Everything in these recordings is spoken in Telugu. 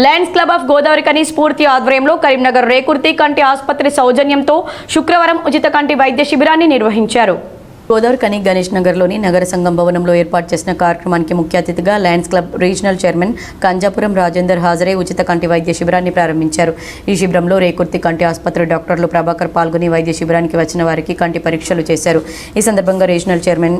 లయన్స్ క్లబ్ ఆఫ్ గోదావరికని స్ఫూర్తి ఆధ్వర్యంలో కరీంనగర్ రేకుర్తి కంటి ఆసుపత్రి సౌజన్యంతో శుక్రవారం ఉచిత కంటి వైద్య శిబిరాన్ని నిర్వహించారు. గోదావరికని గణేష్ నగర్లోని నగర సంఘం భవనంలో ఏర్పాటు చేసిన కార్యక్రమానికి ముఖ్య అతిథిగా Lions Club regional chairman Kanjapuram Rajender హాజరై ఉచిత కంటి వైద్య శిబిరాన్ని ప్రారంభించారు. ఈ శిబిరంలో రేకుర్తి కంటి ఆసుపత్రి డాక్టర్లు ప్రభాకర్ పాల్గొని వైద్య శిబిరానికి వచ్చిన వారికి కంటి పరీక్షలు చేశారు. ఈ సందర్భంగా regional chairman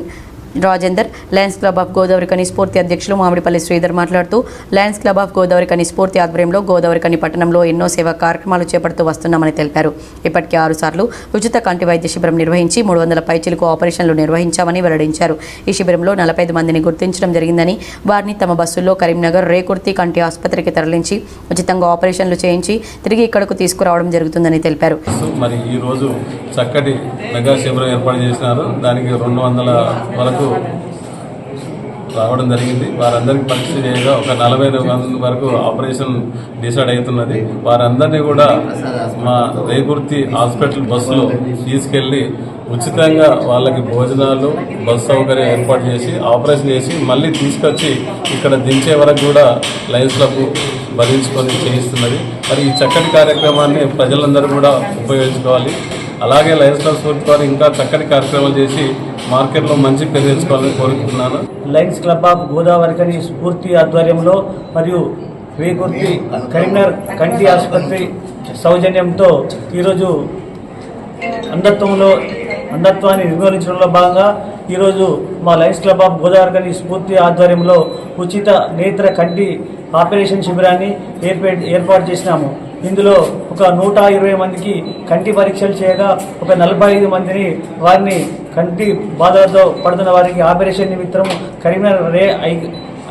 Rajender, Lions club of Godavarikhani స్ఫూర్తి అధ్యక్షులు మామిడిపల్లి శ్రీధర్ మాట్లాడుతూ లయన్స్ క్లబ్ ఆఫ్ గోదావరికని స్ఫూర్తి ఆధ్వర్యంలో గోదావరికని పట్టణంలో ఎన్నో సేవా కార్యక్రమాలు చేపడుతూ వస్తున్నామని తెలిపారు. ఇప్పటికే 6 సార్లు ఉచిత కంటి వైద్య శిబిరం నిర్వహించి 300 పైచిలకు ఆపరేషన్లు నిర్వహించామని వెల్లడించారు. ఈ శిబిరంలో 45 మందిని గుర్తించడం జరిగిందని, వారిని తమ బస్సుల్లో కరీంనగర్ రేకుర్తి కంటి ఆసుపత్రికి తరలించి ఉచితంగా ఆపరేషన్లు చేయించి తిరిగి ఇక్కడకు తీసుకురావడం జరుగుతుందని తెలిపారు. మరి ఈ రోజు చక్కటి మెగా శిబిరం ఏర్పాటు చేసినారు. దానికి 200 వరకు రావడం జరిగింది. వారందరికీ పరీక్ష చేయగా ఒక 40 మంది వరకు ఆపరేషన్ డిసైడ్ అవుతున్నది. వారందరినీ కూడా మా రేకుర్తి హాస్పిటల్ బస్సులో తీసుకెళ్ళి ఉచితంగా వాళ్ళకి భోజనాలు, బస్సు సౌకర్యం ఏర్పాటు చేసి ఆపరేషన్ చేసి మళ్ళీ తీసుకొచ్చి ఇక్కడ దించే వరకు కూడా లయన్స్ క్లబ్ భరించుకొని చేయిస్తున్నది. మరి ఈ చక్కటి కార్యక్రమాన్ని ప్రజలందరూ కూడా ఉపయోగించుకోవాలి. అలాగే లయన్స్ క్లబ్ స్ఫూర్తి వారు ఇంకా చక్కటి కార్యక్రమాలు చేసి మార్కెట్లో మంచి పేరు తెచ్చుకోవాలని కోరుకుంటున్నాను. లయన్స్ క్లబ్ ఆఫ్ గోదావరికని స్ఫూర్తి ఆధ్వర్యంలో మరియు రేకుర్తి కరీంనగర్ కంటి ఆసుపత్రి సౌజన్యంతో ఈరోజు అంధత్వాన్ని నిర్మూలించడంలో భాగంగా ఈరోజు మా లయన్స్ క్లబ్ ఆఫ్ గోదావరికని స్ఫూర్తి ఆధ్వర్యంలో ఉచిత నేత్ర కంటి ఆపరేషన్ శిబిరాన్ని ఏర్పాటు చేసినాము. ఇందులో ఒక 120 మందికి కంటి పరీక్షలు చేయగా ఒక 45 మందిని వారిని కంటి బాధలతో పడుతున్న వారికి ఆపరేషన్ నిమిత్తం కరీంనగర్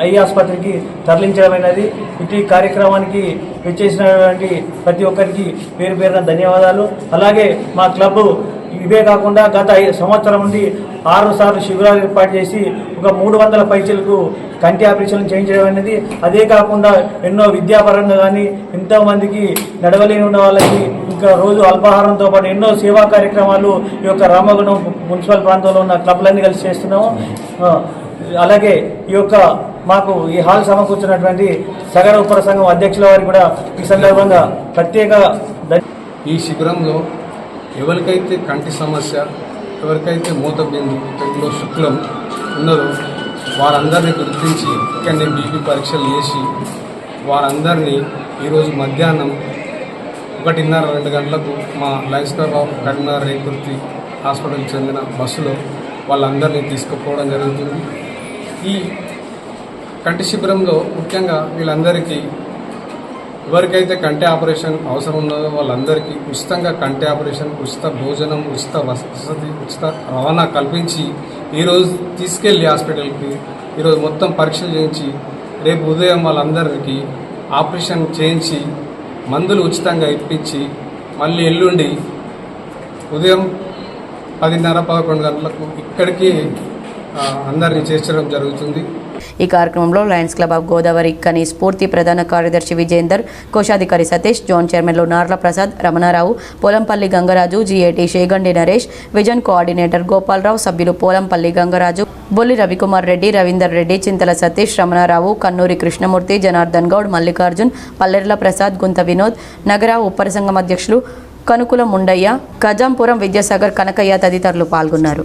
ఐ ఆసుపత్రికి తరలించడమైనది. ఇటు కార్యక్రమానికి విచ్చేసినటువంటి ప్రతి ఒక్కరికి పేరు పేరున ధన్యవాదాలు. అలాగే మా క్లబ్ ఇవే కాకుండా గత 5 సంవత్సరం నుండి 6 సార్లు శిబిరాలు ఏర్పాటు చేసి ఒక 300 పైచలకు కంటి ఆపరేషన్లు చేయించడం అనేది. అదే కాకుండా ఎన్నో విద్యాపరంగా కానీ ఎంతోమందికి నడవలేని ఉన్న వాళ్ళకి ఇంకా రోజు అల్పాహారంతో పాటు ఎన్నో సేవా కార్యక్రమాలు ఈ యొక్క రామగుణం మున్సిపల్ ప్రాంతంలో ఉన్న క్లబ్లన్నీ కలిసి చేస్తున్నాము. అలాగే ఈ యొక్క మాకు ఈ హాల్ సమకూర్చున్నటువంటి సగర ఉపర సంఘం అధ్యక్షుల వారికి కూడా ఈ సందర్భంగా ప్రత్యేక ఈ శిబిరంలో ఎవరికైతే కంటి సమస్య, ఎవరికైతే మూతబిందులో శుక్లం ఉన్నదో వారందరినీ గుర్తించి ఇక్కడనే బీపీ పరీక్షలు చేసి వారందరినీ ఈరోజు మధ్యాహ్నం 1:30-2 గంటలకు మా Lions club of Karimnagar Rekurthi హాస్పిటల్కి చెందిన బస్సులో వాళ్ళందరినీ తీసుకుపోవడం జరుగుతుంది. ఈ కంటి శిబిరంలో ముఖ్యంగా వీళ్ళందరికీ ఎవరికైతే కంటి ఆపరేషన్ అవసరం ఉన్నదో వాళ్ళందరికీ ఉచితంగా కంటి ఆపరేషన్, ఉచిత భోజనం, ఉచిత వసతి, ఉచిత రవాణా కల్పించి ఈరోజు తీసుకెళ్ళి హాస్పిటల్కి ఈరోజు మొత్తం పరీక్షలు చేయించి రేపు ఉదయం వాళ్ళందరికీ ఆపరేషన్ చేయించి మందులు ఉచితంగా ఇప్పించి మళ్ళీ ఎల్లుండి ఉదయం 10:30-11 గంటలకు ఇక్కడికి అందరినీ చేర్చడం జరుగుతుంది. ఈ కార్యక్రమంలో లయన్స్ క్లబ్ ఆఫ్ గోదావరికని స్ఫూర్తి ప్రధాన కార్యదర్శి విజేందర్, కోశాధికారి సతీష్, జోన్ చైర్మన్లు నార్ల ప్రసాద్, రమణారావు, పోలంపల్లి గంగరాజు, జిఏటి షేగండి నరేష్, విజన్ కోఆర్డినేటర్ గోపాలరావు, సభ్యులు పోలంపల్లి గంగరాజు, బొల్లి రవికుమార్ రెడ్డి, రవీందర్ రెడ్డి, చింతల సతీష్, రమణారావు, కన్నూరి కృష్ణమూర్తి, జనార్దన్ గౌడ్, మల్లికార్జున్, పల్లెర్ల ప్రసాద్, గుంత వినోద్, నగర ఉపర సంఘం అధ్యక్షులు కనుకుల ముండయ్య, ఖజాంపురం విద్యాసాగర్, కనకయ్య తదితరులు పాల్గొన్నారు.